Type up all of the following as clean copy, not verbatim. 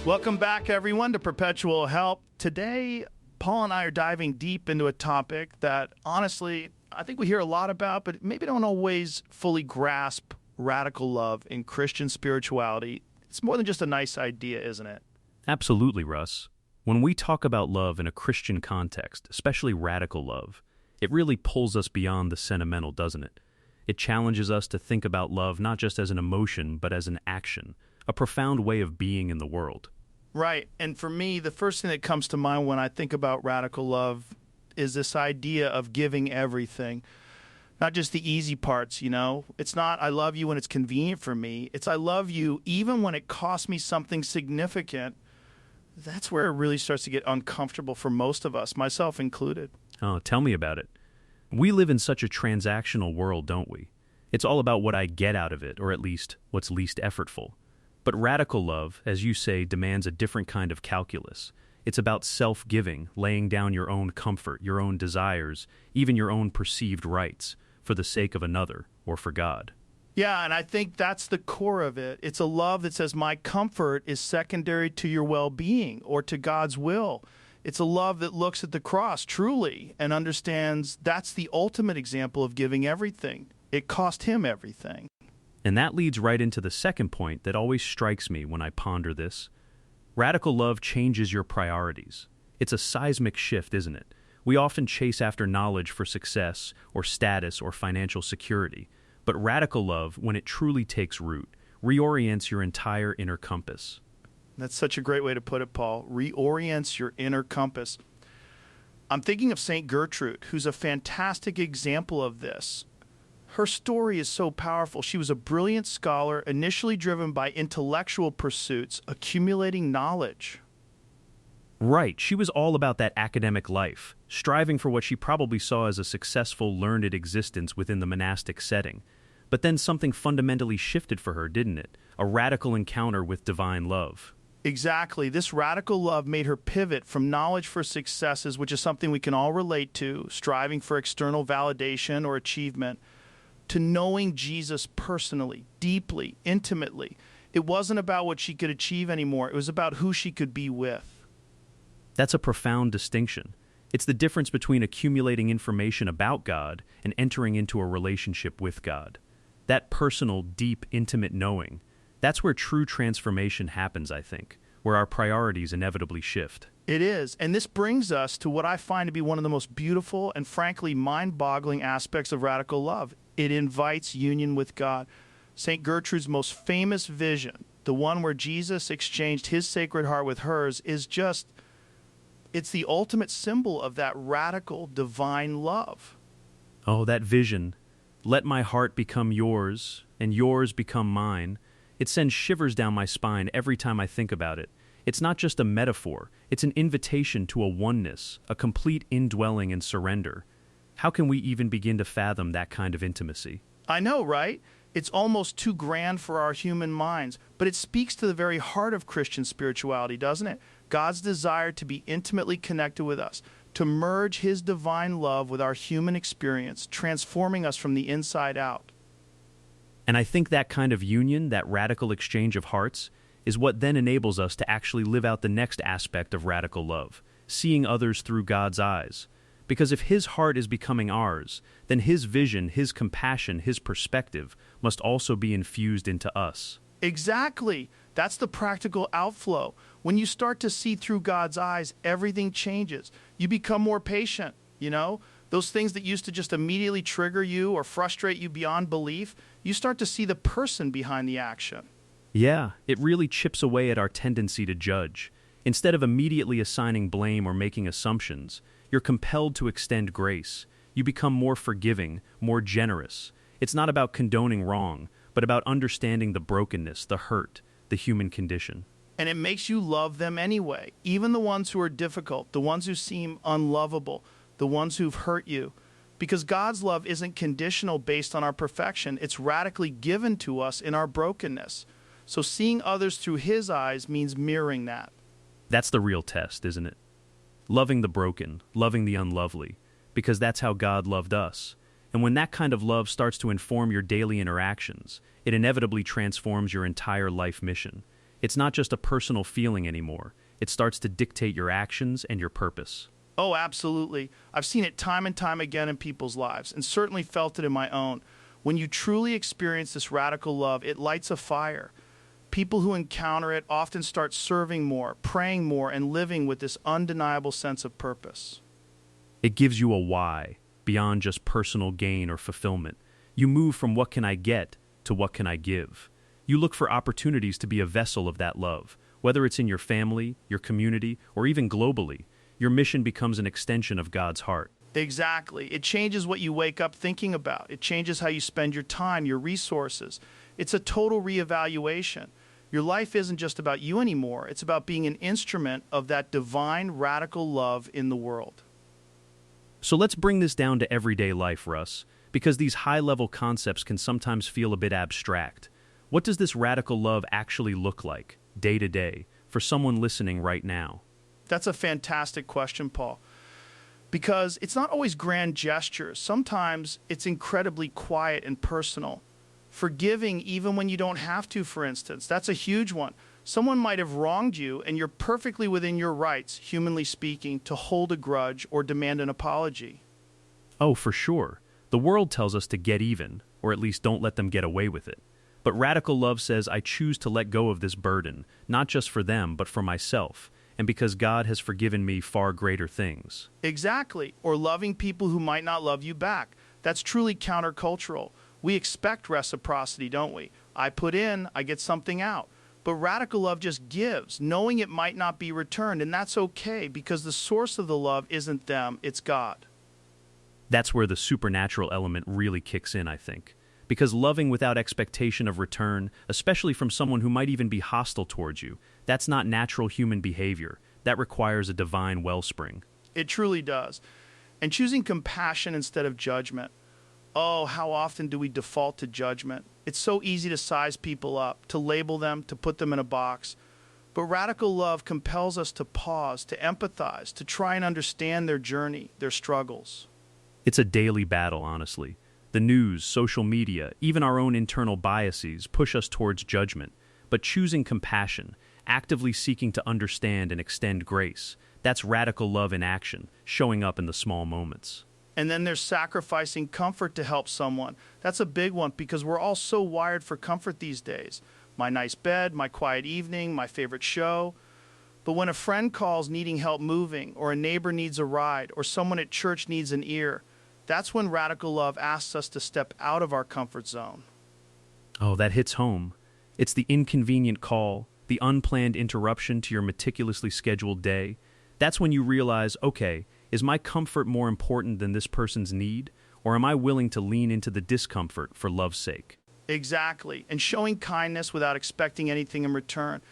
Welcome back, everyone, to Perpetual Help. Today, Paul and I are diving deep into a topic that, honestly, I think we hear a lot about, but maybe don't always fully grasp: radical love in Christian spirituality. It's more than just a nice idea, isn't it? Absolutely, Russ. When we talk about love in a Christian context, especially radical love, it really pulls us beyond the sentimental, doesn't it? It challenges us to think about love not just as an emotion, but as an action, a profound way of being in the world. Right. And for me, the first thing that comes to mind when I think about radical love is this idea of giving everything. Not just the easy parts, you know. It's not I love you when it's convenient for me. It's I love you even when it costs me something significant. That's where it really starts to get uncomfortable for most of us, myself included. Oh, tell me about it. We live in such a transactional world, don't we? It's all about what I get out of it, or at least what's least effortful. But radical love, as you say, demands a different kind of calculus. It's about self-giving, laying down your own comfort, your own desires, even your own perceived rights, for the sake of another or for God. Yeah, and I think that's the core of it. It's a love that says my comfort is secondary to your well-being or to God's will. It's a love that looks at the cross truly and understands that's the ultimate example of giving everything. It cost him everything. And that leads right into the second point that always strikes me when I ponder this. Radical love changes your priorities. It's a seismic shift, isn't it? We often chase after knowledge for success or status or financial security. But radical love, when it truly takes root, reorients your entire inner compass. That's such a great way to put it, Paul. Reorients your inner compass. I'm thinking of St. Gertrude, who's a fantastic example of this. Her story is so powerful. She was a brilliant scholar, initially driven by intellectual pursuits, accumulating knowledge. Right, she was all about that academic life, striving for what she probably saw as a successful, learned existence within the monastic setting. But then something fundamentally shifted for her, didn't it? A radical encounter with divine love. Exactly. This radical love made her pivot from knowledge for successes, which is something we can all relate to, striving for external validation or achievement, to knowing Jesus personally, deeply, intimately. It wasn't about what she could achieve anymore. It was about who she could be with. That's a profound distinction. It's the difference between accumulating information about God and entering into a relationship with God. That personal, deep, intimate knowing, that's where true transformation happens, I think, where our priorities inevitably shift. It is, and this brings us to what I find to be one of the most beautiful and frankly mind-boggling aspects of radical love. It invites union with God. St. Gertrude's most famous vision, the one where Jesus exchanged his sacred heart with hers, is just, it's the ultimate symbol of that radical divine love. Oh, that vision. Let my heart become yours, and yours become mine. It sends shivers down my spine every time I think about it. It's not just a metaphor. It's an invitation to a oneness, a complete indwelling and surrender. How can we even begin to fathom that kind of intimacy? I know, right? It's almost too grand for our human minds, but it speaks to the very heart of Christian spirituality, doesn't it? God's desire to be intimately connected with us, to merge his divine love with our human experience, transforming us from the inside out. And I think that kind of union, that radical exchange of hearts, is what then enables us to actually live out the next aspect of radical love, seeing others through God's eyes. Because if his heart is becoming ours, then his vision, his compassion, his perspective must also be infused into us. Exactly. That's the practical outflow. When you start to see through God's eyes, everything changes. You become more patient, you know? Those things that used to just immediately trigger you or frustrate you beyond belief, you start to see the person behind the action. Yeah, it really chips away at our tendency to judge. Instead of immediately assigning blame or making assumptions, you're compelled to extend grace. You become more forgiving, more generous. It's not about condoning wrong, but about understanding the brokenness, the hurt, the human condition. And it makes you love them anyway, even the ones who are difficult, the ones who seem unlovable, the ones who've hurt you. Because God's love isn't conditional based on our perfection. It's radically given to us in our brokenness. So seeing others through his eyes means mirroring that. That's the real test, isn't it? Loving the broken, loving the unlovely, because that's how God loved us. And when that kind of love starts to inform your daily interactions, it inevitably transforms your entire life mission. It's not just a personal feeling anymore. It starts to dictate your actions and your purpose. Oh, absolutely. I've seen it time and time again in people's lives, and certainly felt it in my own. When you truly experience this radical love, it lights a fire. People who encounter it often start serving more, praying more, and living with this undeniable sense of purpose. It gives you a why, beyond just personal gain or fulfillment. You move from what can I get to what can I give. You look for opportunities to be a vessel of that love, whether it's in your family, your community, or even globally. Your mission becomes an extension of God's heart. Exactly. It changes what you wake up thinking about. It changes how you spend your time, your resources. It's a total reevaluation. Your life isn't just about you anymore. It's about being an instrument of that divine, radical love in the world. So let's bring this down to everyday life, Russ, because these high-level concepts can sometimes feel a bit abstract. What does this radical love actually look like, day to day, for someone listening right now? That's a fantastic question, Paul. Because it's not always grand gestures. Sometimes it's incredibly quiet and personal. Forgiving even when you don't have to, for instance. That's a huge one. Someone might have wronged you, and you're perfectly within your rights, humanly speaking, to hold a grudge or demand an apology. Oh, for sure. The world tells us to get even, or at least don't let them get away with it. But radical love says I choose to let go of this burden, not just for them, but for myself, and because God has forgiven me far greater things. Exactly. Or loving people who might not love you back. That's truly countercultural. We expect reciprocity, don't we? I put in, I get something out. But radical love just gives, knowing it might not be returned, and that's okay because the source of the love isn't them, it's God. That's where the supernatural element really kicks in, I think. Because loving without expectation of return, especially from someone who might even be hostile towards you, that's not natural human behavior. That requires a divine wellspring. It truly does. And choosing compassion instead of judgment. Oh, how often do we default to judgment? It's so easy to size people up, to label them, to put them in a box. But radical love compels us to pause, to empathize, to try and understand their journey, their struggles. It's a daily battle, honestly. The news, social media, even our own internal biases push us towards judgment. But choosing compassion, actively seeking to understand and extend grace, that's radical love in action, showing up in the small moments. And then there's sacrificing comfort to help someone. That's a big one because we're all so wired for comfort these days. My nice bed, my quiet evening, my favorite show. But when a friend calls needing help moving, or a neighbor needs a ride, or someone at church needs an ear, that's when radical love asks us to step out of our comfort zone. Oh, that hits home. It's the inconvenient call, the unplanned interruption to your meticulously scheduled day. That's when you realize, okay, is my comfort more important than this person's need, or am I willing to lean into the discomfort for love's sake? Exactly, and showing kindness without expecting anything in return.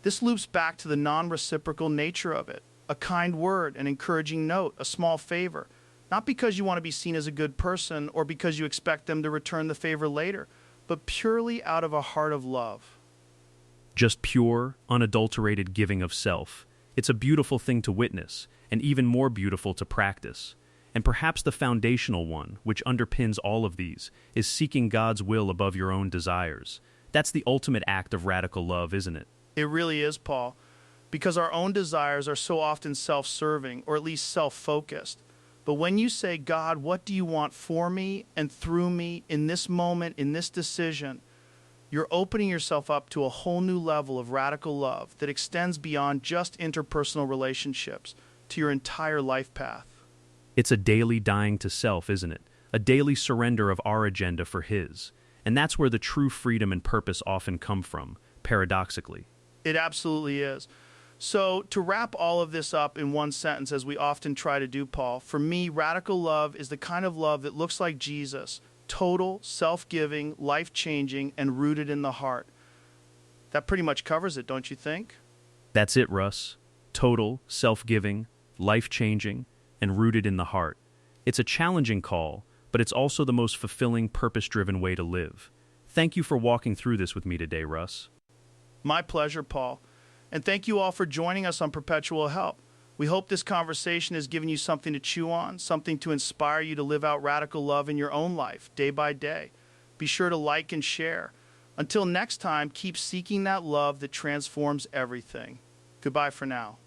This loops back to the non-reciprocal nature of it. A kind word, an encouraging note, a small favor. Not because you want to be seen as a good person or because you expect them to return the favor later, but purely out of a heart of love. Just pure, unadulterated giving of self. It's a beautiful thing to witness, and even more beautiful to practice. And perhaps the foundational one, which underpins all of these, is seeking God's will above your own desires. That's the ultimate act of radical love, isn't it? It really is, Paul, because our own desires are so often self-serving, or at least self-focused. But when you say, God, what do you want for me and through me in this moment, in this decision, you're opening yourself up to a whole new level of radical love that extends beyond just interpersonal relationships to your entire life path. It's a daily dying to self, isn't it? A daily surrender of our agenda for His. And that's where the true freedom and purpose often come from, paradoxically. It absolutely is. So to wrap all of this up in one sentence, as we often try to do, Paul, for me, radical love is the kind of love that looks like Jesus, total, self-giving, life-changing, and rooted in the heart. That pretty much covers it, don't you think? That's it, Russ. Total, self-giving, life-changing, and rooted in the heart. It's a challenging call, but it's also the most fulfilling, purpose-driven way to live. Thank you for walking through this with me today, Russ. My pleasure, Paul. And thank you all for joining us on Perpetual Help. We hope this conversation has given you something to chew on, something to inspire you to live out radical love in your own life, day by day. Be sure to like and share. Until next time, keep seeking that love that transforms everything. Goodbye for now.